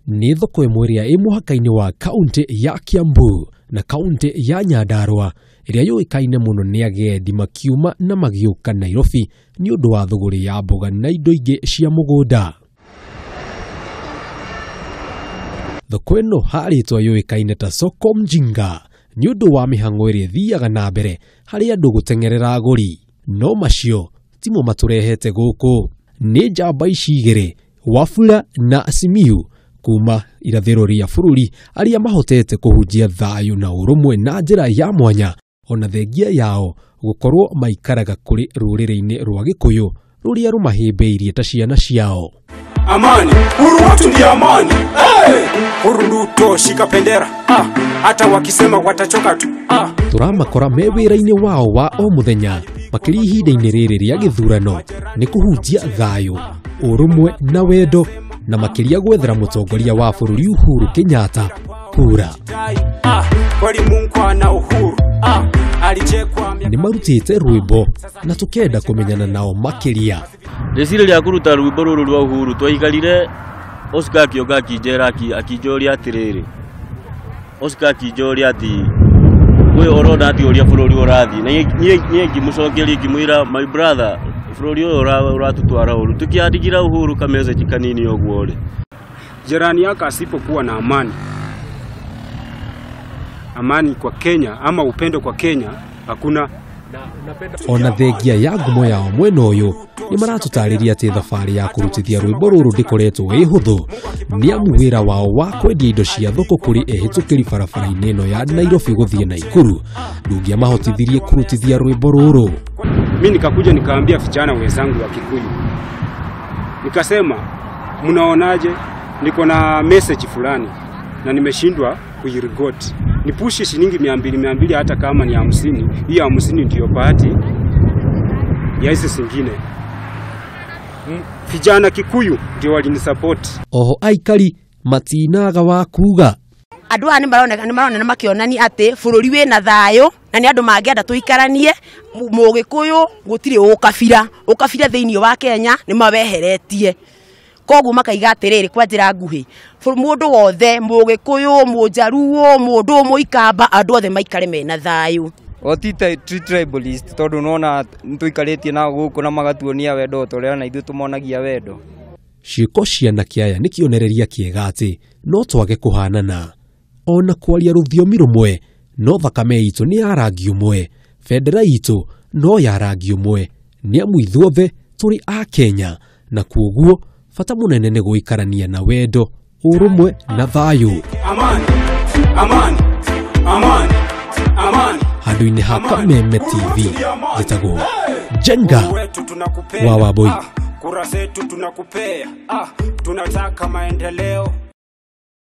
Nĩ thoko ĩmwe ĩrĩa ĩ mũhaka-inĩ wa kaunti ya Kiambu na kaunti ya Nyandarua ĩrĩa yũĩkaine mũno nĩ agendi makiuma na magĩũka Nairobi nĩ ũndũ wa thũgũrĩ ya mboga na indo ingĩ cia mũgũnda. Thoko ĩno harĩtwa yũĩkaine ta soko mjinga nĩ ũndũ wa mĩhang'o ĩrĩa ĩthiaga na mbere harĩ andũ gũteng'erera agũri. No macio timo matũrehete gũkũ. Nĩ njamba ici igĩrĩ, Wafula na Simiyu, kuma irathĩro rĩa bũrũri arĩa mahotete kũhunjia thayũ na ũrũmwe na njĩra ya mwanya, ona thengia yao gũkorwo maikaraga kũrĩ rũrĩrĩ-inĩ rwa Gĩkũyũ rũrĩa rũmahĩmbĩirie ta ciana ciao. Amani, huru watu ndi amani. Huru nduto shika pendera. Hata wakisema watachoka tu. Tũramakora me wĩra-inĩ wao wa o mũthenya makĩria ihinda-inĩ rĩrĩ rĩa gĩthurano nĩ kũhunjia thayũ, ũrũmwe na wendo, na makĩria gwethera mũtongoria wa bũrũri Uhuru Kenyatta kura. Nĩ marutĩte rwĩmbo na tũkenda kũmenyana nao makĩria. Rĩcirĩ rĩa kũruta rwĩmbo rũrũ rwa Uhuru twaikarire Oscar akĩoka akĩnjĩra akĩnjoria atĩrĩrĩ, Oscar akĩnjoria atĩ we ũrona atĩ ũrĩa bũrũri ũrathiĩ, na niĩ ngĩmũcokeria ngĩmwĩra my brother, bũrũri ũyũ ũratũtwara ũru, tukiandikira Uhuru kamessage kanini ũguo rĩ. Jirani yako asipokuwa na amani kwa Kenya ama upendo kwa Kenya hakuna. Ona thengia ya ngumo yao mwena ũyũ nĩ maratũtarĩria atĩ thabarĩ ya kũrutithia rwĩmbo rũrũ ndĩkoretwo ĩ hũthũ, nĩ amu wĩra wao wa kwendia indo cia thoko kũrĩ ehĩtũkĩri barabara-inĩ ĩno ya Nairobi gũthiĩ Naikuru ndũngĩamahotithirie kũrutithia rwĩmbo rũrũ. Mimi nikakuja nikaambia vijana wenzangu wa Kikuyu, nikasema mnaonaje, niko na message fulani na nimeshindwa kuirecord, nipushi shilingi 200 hata kama ni 50, hiyo 50 ndio bahati ya hizo zingine. Vijana Kikuyu ndio walinisupport. Oho aikari matinaga wa kuga andũ aya nĩ maronena makĩonania atĩ bũrũri wĩna thayũ na nĩ andũ mangĩenda tũikaranie. Mũgĩkũyũ gũtirĩ ũkabira thĩinĩ wa Kenya nĩ maweheretie, koguo makaiga atĩrĩrĩ kwa njĩra nguhĩ, mũndũ wothe Mũgĩkũyũ, Mũjaruo, mũndũ Mũikamba, andũ othe maikare mena thayũ. Otita tribalist tondũ nona tũikarĩtie na gũkũ na magatuonia wendo ũrĩa na ithuĩ tũmonagia wendo. Ciĩko cia anake aya nĩ kĩonereria kĩega atĩ no twage kũhanana, ona kwaria rũthiomi rũmwe, no thakame itũ nĩ ya rangi ũmwe, bendera itũ no ya rangi ũmwe, nĩ amu ithuothe tũrĩ a Kenya, na kuoguo bata mũnene nĩ gũikarania na wendo, ũrũmwe na thayũ. Amani, amani, amani, amani. Handũ-inĩ ha Kameme TV njĩtagwo Jenga wa Wambui. Kura zetu tunakupea, tunataka maendeleo.